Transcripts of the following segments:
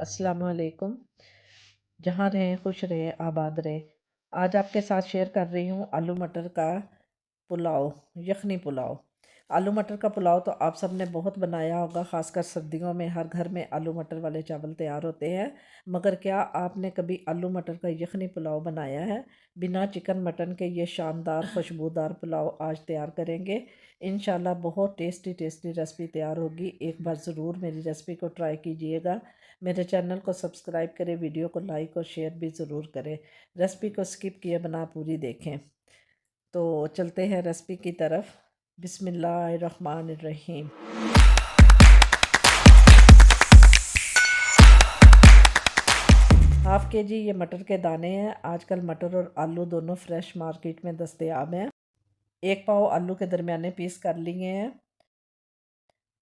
अस्सलाम वालेकुम। जहाँ रहें खुश रहें आबाद रहें। आज आपके साथ शेयर कर रही हूँ आलू मटर का पुलाव, यखनी पुलाव। आलू मटर का पुलाव तो आप सब ने बहुत बनाया होगा, ख़ासकर सर्दियों में हर घर में आलू मटर वाले चावल तैयार होते हैं। मगर क्या आपने कभी आलू मटर का यखनी पुलाव बनाया है? बिना चिकन मटन के ये शानदार खुशबूदार पुलाव आज तैयार करेंगे। इंशाल्लाह बहुत टेस्टी टेस्टी रेसिपी तैयार होगी। एक बार ज़रूर मेरी रेसिपी को ट्राई कीजिएगा। मेरे चैनल को सब्सक्राइब करें, वीडियो को लाइक और शेयर भी ज़रूर करें। रेसिपी को स्किप किए बना पूरी देखें। तो चलते हैं रेसिपी की तरफ। बिस्मिल्लाहिर्रहमानिर्रहीम। हाफ़ के जी ये मटर के दाने हैं। आजकल मटर और आलू दोनों फ्रेश मार्केट में दस्तयाब हैं। एक पाव आलू के दरमियाने पीस कर लिए हैं।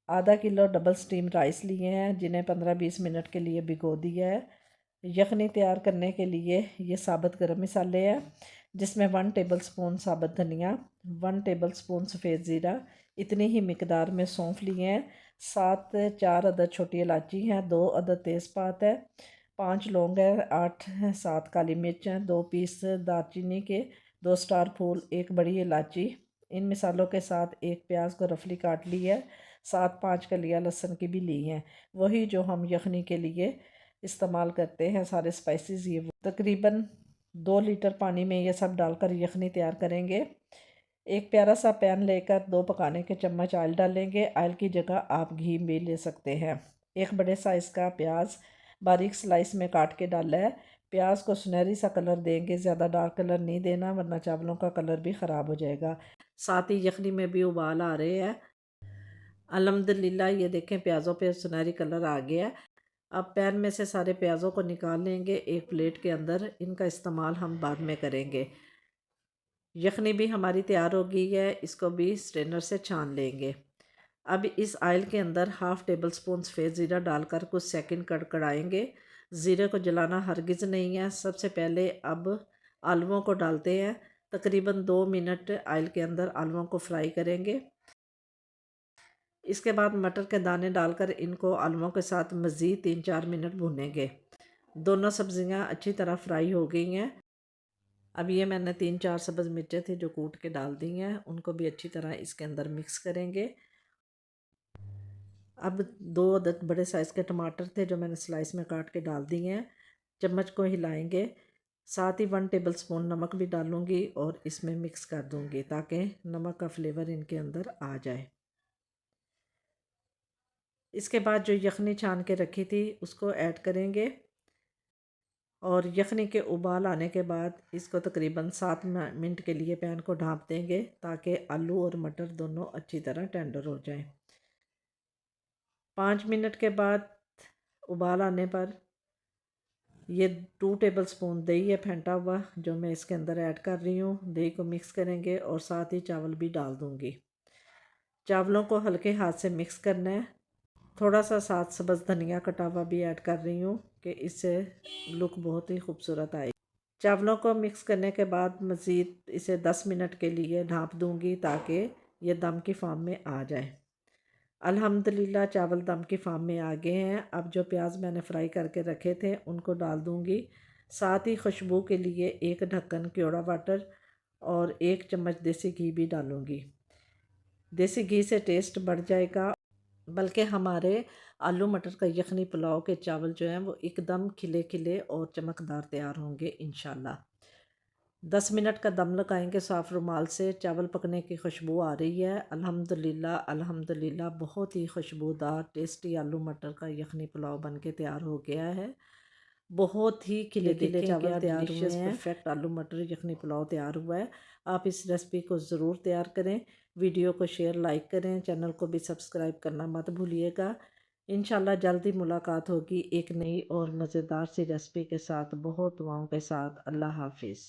आधा किलो डबल स्टीम राइस लिए हैं, जिन्हें 15-20 मिनट के लिए भिगो दिया है। यखनी तैयार करने के लिए ये साबुत गरम मसाले हैं, जिसमें 1 टेबलस्पून साबुत धनिया, 1 टेबलस्पून सफ़ेद ज़ीरा, इतनी ही मिकदार में सौंफ लिए हैं। 4 अदद छोटी इलायची हैं, 2 अदद तेज़पात है, 5 लौंग है, 8-7 काली मिर्च हैं, 2 पीस दालचीनी के, 2 स्टार फूल, 1 बड़ी इलायची। इन मिसालों के साथ एक प्याज को रफली काट ली है, 7-5 कलियाँ लहसुन की भी ली हैं, वही जो हम यखनी के लिए इस्तेमाल करते हैं। सारे स्पाइसेस ये तकरीबन 2 लीटर पानी में ये सब डालकर यखनी तैयार करेंगे। एक प्यारा सा पैन लेकर 2 पकाने के चम्मच ऑयल डालेंगे। ऑयल की जगह आप घी भी ले सकते हैं। एक बड़े साइज़ का प्याज बारीक स्लाइस में काट के डाला है। प्याज को सुनहरी सा कलर देंगे, ज़्यादा डार्क कलर नहीं देना वरना चावलों का कलर भी ख़राब हो जाएगा। साथ ही यखनी में भी उबाल आ रहे हैं। अल्हम्दुलिल्लाह ये देखें प्याज़ों पे सुनहरी कलर आ गया। अब पैन में से सारे प्याज़ों को निकाल लेंगे एक प्लेट के अंदर। इनका इस्तेमाल हम बाद में करेंगे। यखनी भी हमारी तैयार हो गई है, इसको भी स्ट्रेनर से छान लेंगे। अब इस ऑयल के अंदर 1/2 टेबलस्पून सफ़ेद ज़ीरा डालकर कुछ सेकंड कड़कड़ाएंगे। ज़ीरे को जलाना हरगिज़ नहीं है। सबसे पहले अब आलूओं को डालते हैं। तकरीबन 2 मिनट ऑयल के अंदर आलूओं को फ्राई करेंगे। इसके बाद मटर के दाने डालकर इनको आलूओं के साथ मज़ीद 3-4 मिनट भूनेंगे। दोनों सब्ज़ियां अच्छी तरह फ्राई हो गई हैं। अब ये मैंने 3-4 सब्ज़ मिर्चें थी जो कूट के डाल दी हैं, उनको भी अच्छी तरह इसके अंदर मिक्स करेंगे। अब 2 अदद बड़े साइज़ के टमाटर थे जो मैंने स्लाइस में काट के डाल दिए हैं। चम्मच को हिलाएंगे। साथ ही 1 टेबलस्पून नमक भी डालूँगी और इसमें मिक्स कर दूँगी ताकि नमक का फ्लेवर इनके अंदर आ जाए। इसके बाद जो यखनी छान के रखी थी उसको ऐड करेंगे और यखनी के उबाल आने के बाद इसको तकरीबन 7 मिनट के लिए पैन को ढाँप देंगे ताकि आलू और मटर दोनों अच्छी तरह टेंडर हो जाएं। 5 मिनट के बाद उबाल आने पर ये 2 टेबलस्पून दही है फेंटा हुआ जो मैं इसके अंदर ऐड कर रही हूँ। दही को मिक्स करेंगे और साथ ही चावल भी डाल दूँगी। चावलों को हल्के हाथ से मिक्स करना है। थोड़ा सा साथ सब्ज़ धनिया कटा हुआ भी ऐड कर रही हूँ कि इससे लुक बहुत ही खूबसूरत आए। चावलों को मिक्स करने के बाद मज़ीद इसे 10 मिनट के लिए ढाँप दूँगी ताकि ये दम की फॉर्म में आ जाए। अल्हम्दुलिल्लाह चावल दम की फॉर्म में आ गए हैं। अब जो प्याज मैंने फ्राई करके रखे थे उनको डाल दूँगी। साथ ही खुशबू के लिए एक ढक्कन केवड़ा वाटर और 1 चम्मच देसी घी भी डालूँगी। देसी घी से टेस्ट बढ़ जाएगा। बल्कि हमारे आलू मटर का यखनी पुलाव के चावल जो हैं वो एकदम खिले खिले और चमकदार तैयार होंगे इंशाल्लाह। 10 मिनट का दम लगाएंगे साफ़ रुमाल से। चावल पकने की खुशबू आ रही है। अल्हम्दुलिल्लाह अल्हम्दुलिल्लाह बहुत ही खुशबूदार टेस्टी आलू मटर का यखनी पुलाव बन के तैयार हो गया है। बहुत ही खिले खिले चावल तैयार हुए हैं। परफेक्ट आलू मटर यखनी पुलाव तैयार हुआ है। आप इस रेसिपी को ज़रूर तैयार करें। वीडियो को शेयर लाइक करें। चैनल को भी सब्सक्राइब करना मत भूलिएगा। इंशाल्लाह जल्दी मुलाकात होगी एक नई और मज़ेदार सी रेसिपी के साथ। बहुत दुआओं के साथ। अल्लाह हाफिज़।